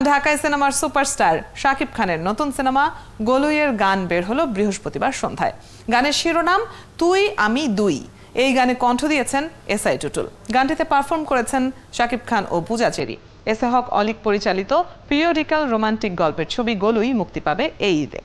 ঢাকায় সিনেমার সুপারস্টার শাকিব খানের নতুন সিনেমা গলুইয়ের গান বের হলো বৃহস্পতিবার সন্ধ্যায়। গানের শিরোনাম তুই আমি দুই। এই গানে কণ্ঠ দিয়েছেন এসআই টুটুল। গানটিতে পারফর্ম করেছেন শাকিব খান ও পূজা চেরি। এস এ হক অলিক পরিচালিত পিরিয়ডিক্যাল রোমান্টিক গল্পের ছবি গলুই মুক্তি পাবে এই ঈদে।